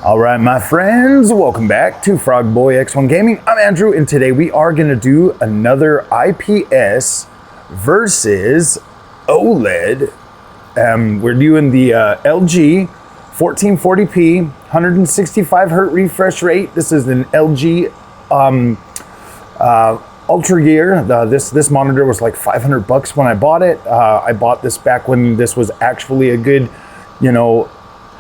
All right, my friends, welcome back to Frogboy X1 Gaming. I'm Andrew, and today we are going to do another IPS versus OLED. We're doing the LG 1440p, 165 Hz refresh rate. This is an LG UltraGear. This monitor was like $500 when I bought it. I bought this back when this was actually a good,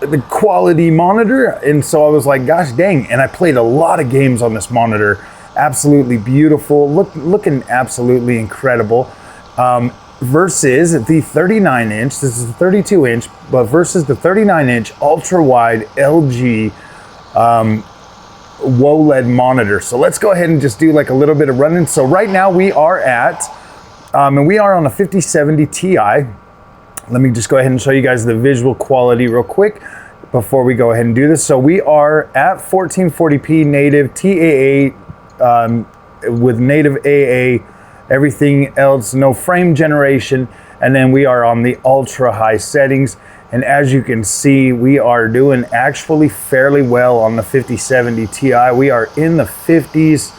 the quality monitor, and so I was like, gosh dang, and I played a lot of games on this monitor. Absolutely beautiful, looking absolutely incredible. Versus the 39-inch, this is a 32-inch, but versus the 39-inch ultra-wide LG OLED monitor. So let's go ahead and just do like a little bit of running. So right now we are at, and we are on a 5070 Ti. Let me just go ahead and show you guys the visual quality real quick before we go ahead and do this. So we are at 1440p native TAA with native AA, everything else, no frame generation. And then we are on the ultra high settings. And as you can see, we are doing actually fairly well on the 5070 Ti. We are in the 50s.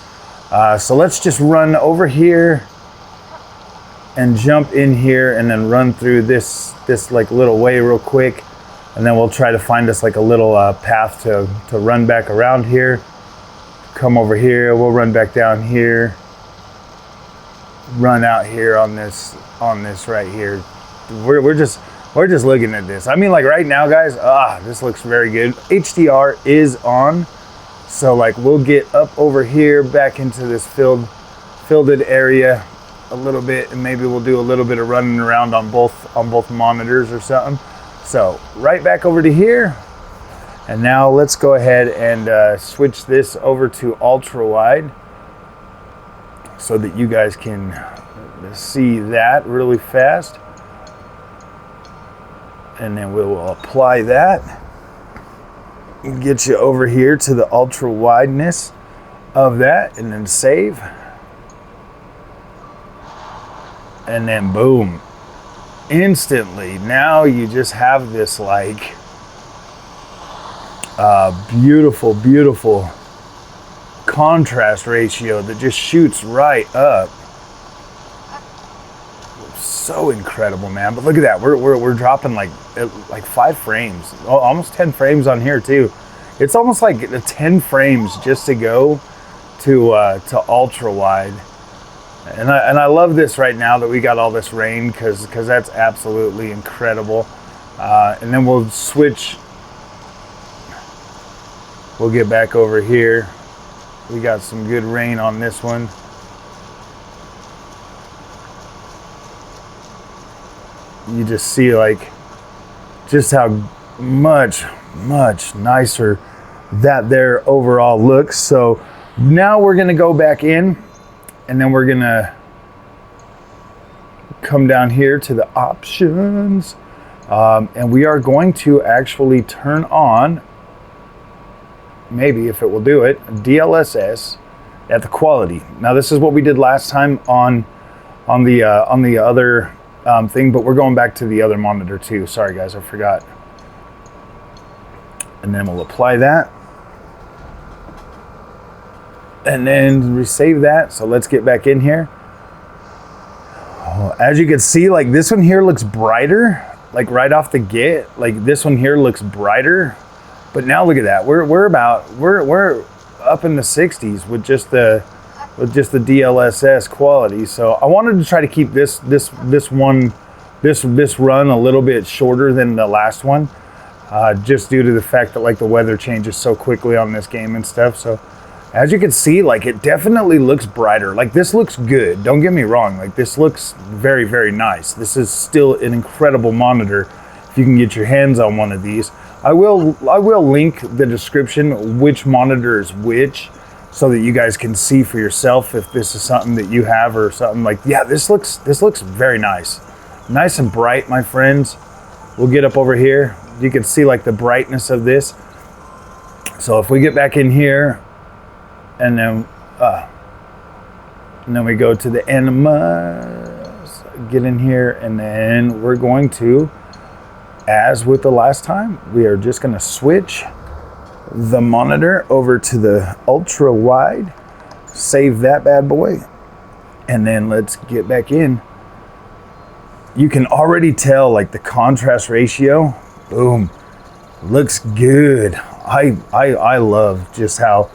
So let's just run over here and jump in here and then run through this like little way real quick, and then we'll try to find us like a little path to run back around here. Come over here, we'll run back down here, run out here on this right here. We're just looking at this. I mean, like right now, guys, this looks very good. HDR is on, so like we'll get up over here back into this fielded area a little bit, and maybe we'll do a little bit of running around on both monitors or something. So right back over to here, and now let's go ahead and switch this over to ultra wide so that you guys can see that really fast, and then we'll apply that and get you over here to the ultra wideness of that, and then save. And then boom, instantly now you just have this like beautiful contrast ratio that just shoots right up. So incredible, man. But look at that, we're dropping like 5 frames, almost 10 frames on here too. It's almost like 10 frames just to go to ultra wide. And I love this right now that we got all this rain, because that's absolutely incredible. And then we'll switch. We'll get back over here. We got some good rain on this one. You just see like just how much nicer that there overall looks. So now we're gonna go back in, and then we're gonna come down here to the options, and we are going to actually turn on, maybe if it will do it, DLSS at the quality. Now this is what we did last time on the other thing, but we're going back to the other monitor too. Sorry guys, I forgot. And then we'll apply that, and then resave that. So let's get back in here. As you can see, like this one here looks brighter, like right off the get. Like this one here looks brighter, but now look at that. We're up in the 60s with just the DLSS quality. So I wanted to try to keep this run a little bit shorter than the last one, just due to the fact that like the weather changes so quickly on this game and stuff. So as you can see, like it definitely looks brighter. Like this looks good, don't get me wrong. Like this looks very, very nice. This is still an incredible monitor if you can get your hands on one of these. I will link the description which monitor is which, so that you guys can see for yourself if this is something that you have or something. Like, yeah, this looks very nice. Nice and bright, my friends. We'll get up over here. You can see like the brightness of this. So if we get back in here, and then we go to the animas, get in here, and then we're going to, as with the last time, we are just going to switch the monitor over to the ultra wide, save that bad boy, and then let's get back in. You can already tell like the contrast ratio, boom, looks good. I love just how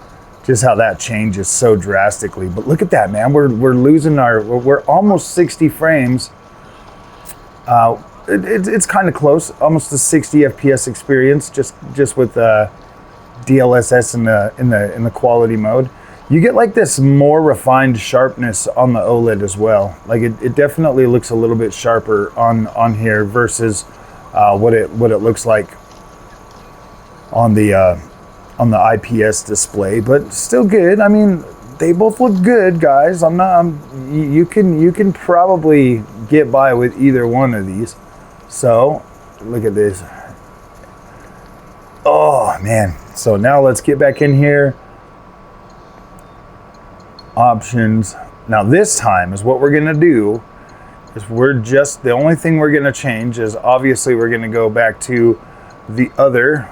that changes so drastically. But look at that, man. We're losing we're almost 60 frames. It's kind of close, almost a 60 FPS experience, just with DLSS in the quality mode. You get like this more refined sharpness on the OLED as well. Like it definitely looks a little bit sharper on here versus what it looks like on the IPS display, but still good. I mean, they both look good, guys. You can probably get by with either one of these. So look at this. Oh man. So now let's get back in here. Options. Now this time is what we're gonna do is the only thing we're gonna change is obviously we're gonna go back to the other,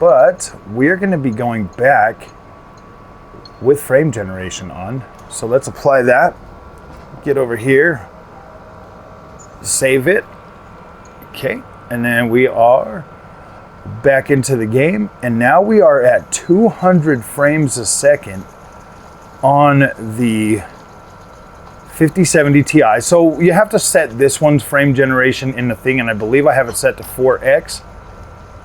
but we're gonna be going back with frame generation on. So let's apply that. Get over here, save it. Okay, and then we are back into the game, and now we are at 200 frames a second on the 5070 Ti. So you have to set this one's frame generation in the thing, and I believe I have it set to 4x.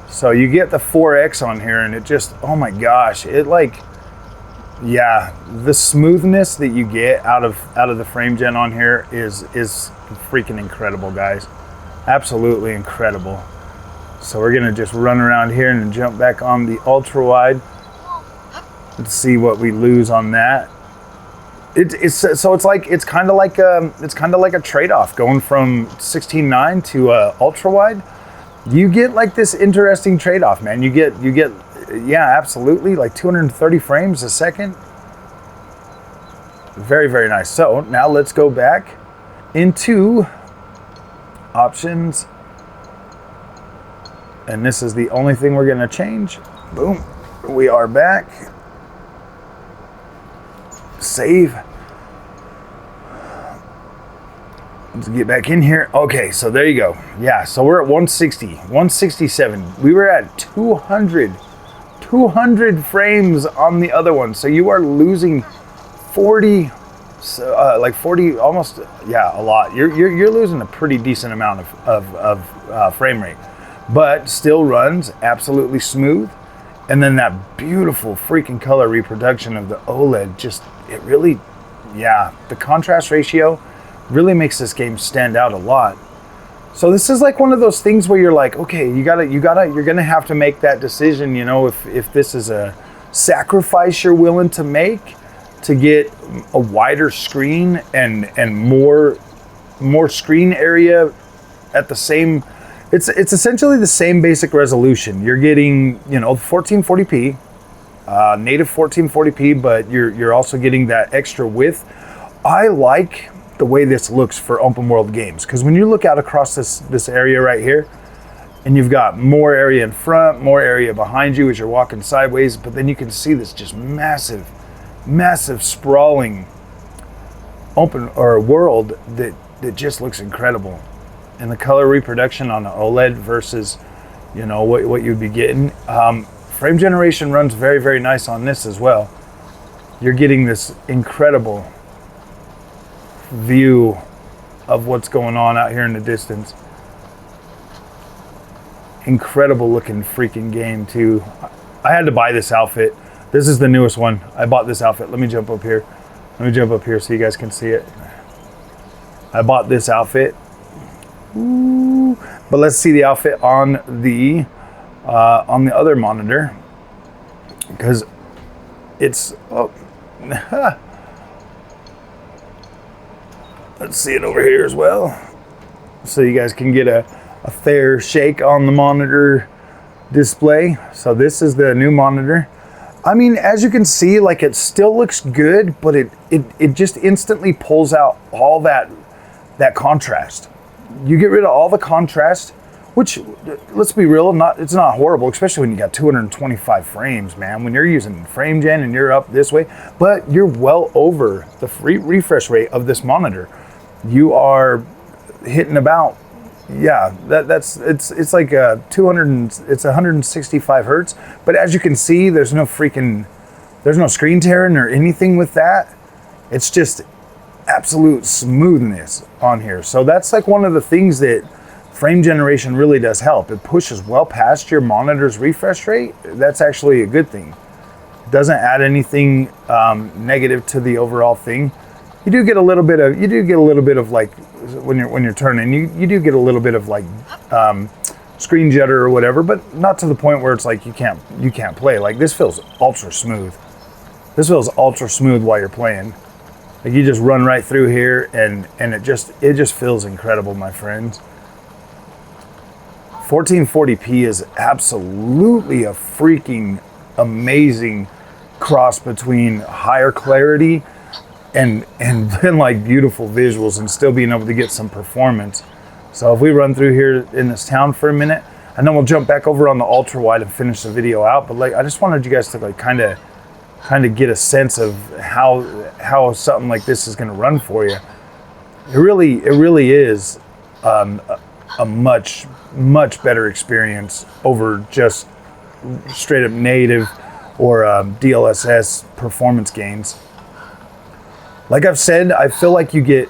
So you get the 4x on here, and it just, oh my gosh, it like, yeah, the smoothness that you get out of the frame gen on here is freaking incredible, guys. Absolutely incredible. So we're gonna just run around here and jump back on the ultra wide. Let's see what we lose on that. It's kind of like a trade-off going from 16:9 to ultra wide. You get like this interesting trade-off, man. You get yeah, absolutely, like 230 frames a second. Very, very nice. So now let's go back into options. And this is the only thing we're gonna change. Boom, we are back. Save. Let's get back in here. Okay, so there you go. Yeah, so we're at 160, 167. We were at 200 frames on the other one. So you are losing 40, like 40, almost, yeah, a lot. You're losing a pretty decent amount of frame rate, but still runs absolutely smooth. And then that beautiful freaking color reproduction of the OLED, just, it really, yeah, the contrast ratio really makes this game stand out a lot. So this is like one of those things where you're like, okay, you're gonna have to make that decision, you know, if this is a sacrifice you're willing to make to get a wider screen and more screen area at the same, it's essentially the same basic resolution. You're getting, you know, 1440p, native 1440p, but you're also getting that extra width. I like the way this looks for open world games, because when you look out across this area right here, and you've got more area in front, more area behind you as you're walking sideways, but then you can see this just massive sprawling open or world that just looks incredible. And the color reproduction on the OLED versus, you know, what you'd be getting. Frame generation runs very, very nice on this as well. You're getting this incredible view of what's going on out here in the distance. Incredible looking freaking game too. I had to buy this outfit. This is the newest one. I bought this outfit. Let me jump up here. Let me jump up here so you guys can see it. I bought this outfit. Ooh. But let's see the outfit on the other monitor, because it's, oh, let's see it over here as well, so you guys can get a fair shake on the monitor display. So this is the new monitor. I mean, as you can see, like, it still looks good, but it just instantly pulls out all that contrast. You get rid of all the contrast which, let's be real, it's not horrible, especially when you got 225 frames, man. When you're using frame gen and you're up this way, but you're well over the refresh rate of this monitor. You are hitting about, yeah, it's like a 165 hertz. But as you can see, there's no screen tearing or anything with that. It's just absolute smoothness on here. So that's like one of the things that frame generation really does help. It pushes well past your monitor's refresh rate. That's actually a good thing. It doesn't add anything negative to the overall thing. You do get a little bit of like when you're turning, you do get a little bit of like screen jitter or whatever, but not to the point where it's like you can't play. Like this feels ultra smooth. This feels ultra smooth while you're playing. Like you just run right through here and it just feels incredible, my friends. 1440p is absolutely a freaking amazing cross between higher clarity and then like beautiful visuals and still being able to get some performance. So if we run through here in this town for a minute, and then we'll jump back over on the ultra wide and finish the video out. But like I just wanted you guys to like kind of get a sense of how something like this is going to run for you. It really is a much better experience over just straight up native or DLSS performance gains. Like I've said, I feel like you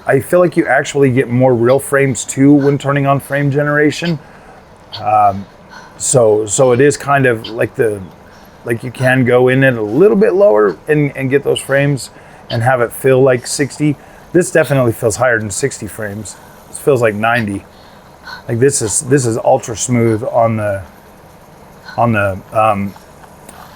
actually get more real frames too when turning on frame generation. So it is kind of like you can go in it a little bit lower and get those frames and have it feel like 60. This definitely feels higher than 60 frames. This feels like 90. Like this is ultra smooth on the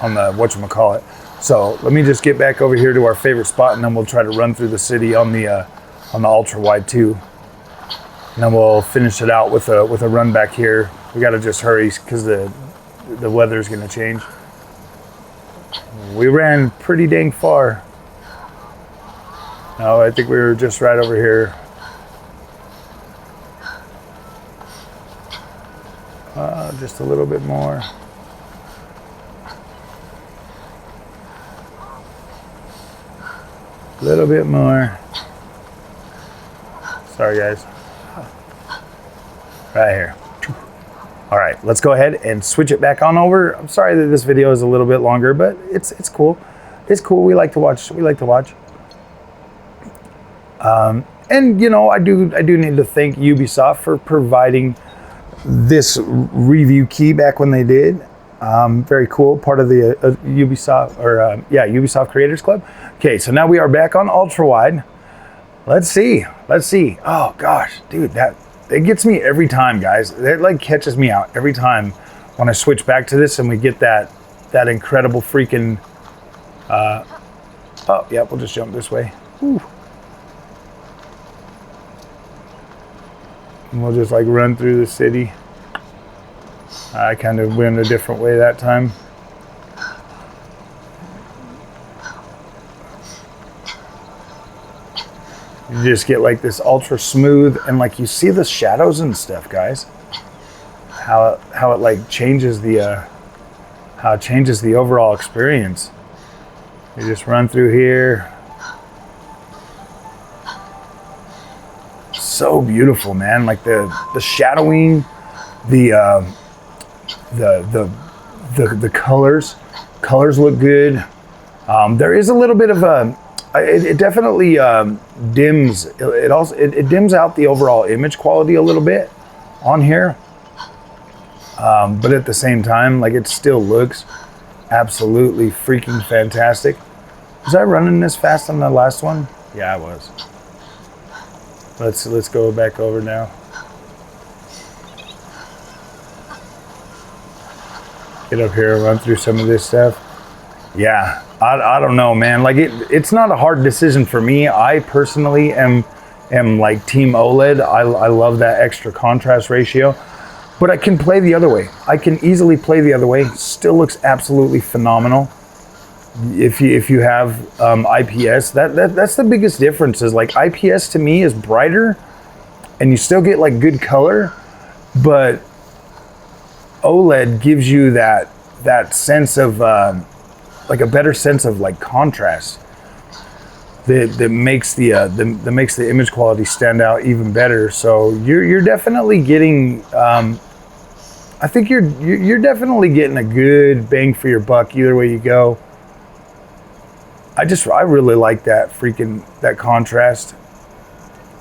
whatchamacallit. So let me just get back over here to our favorite spot, and then we'll try to run through the city on the ultra wide too. And then we'll finish it out with a run back here. We got to just hurry because the weather's going to change. We ran pretty dang far. No, I think we were just right over here. Just a little bit more. A little bit more. Sorry, guys. Right here. All right, let's go ahead and switch it back on over. I'm sorry that this video is a little bit longer, but it's cool. It's cool. We like to watch. And you know, I do need to thank Ubisoft for providing this review key back when they did. Very cool, part of the Ubisoft Creators Club. Okay, so now we are back on ultra wide. Let's see. Oh gosh, dude, it gets me every time, guys. It like catches me out every time when I switch back to this and we get that incredible freaking. Oh yeah, we'll just jump this way. Whew. And we'll just like run through the city. I kind of went a different way that time. You just get like this ultra smooth, and like you see the shadows and stuff, guys. How it like changes the overall experience. You just run through here. So beautiful, man. Like the shadowing, the colors look good. There is a little bit of it definitely dims. It dims out the overall image quality a little bit on here. But at the same time, like it still looks absolutely freaking fantastic. Was I running this fast on the last one? Yeah, I was. Let's go back over now. Get up here and run through some of this stuff. Yeah, I don't know, man. Like it's not a hard decision for me. I personally am like team OLED. I love that extra contrast ratio, but I can play the other way. I can easily play the other way. Still looks absolutely phenomenal. If you have IPS, that's the biggest difference. Is like IPS to me is brighter, and you still get like good color, but OLED gives you that sense of like a better sense of like contrast that makes the image quality stand out even better. So you're definitely getting I think you're definitely getting a good bang for your buck either way you go. I really like that contrast.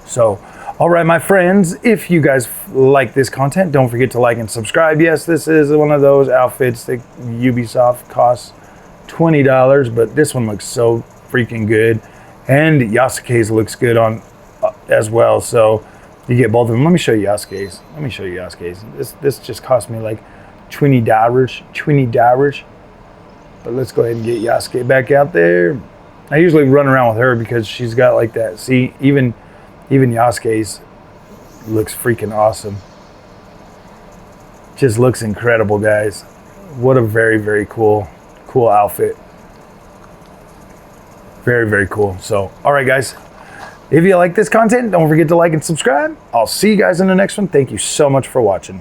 So, all right, my friends, if you guys like this content, don't forget to like and subscribe. Yes, this is one of those outfits that Ubisoft costs $20, but this one looks so freaking good. And Yasuke's looks good on as well. So you get both of them. Let me show you Yasuke's. This just cost me like $20. But let's go ahead and get Yasuke back out there. I usually run around with her because she's got like that. See, even Yasuke's looks freaking awesome. Just looks incredible, guys. What a very, very cool outfit. Very, very cool. So, all right, guys. If you like this content, don't forget to like and subscribe. I'll see you guys in the next one. Thank you so much for watching.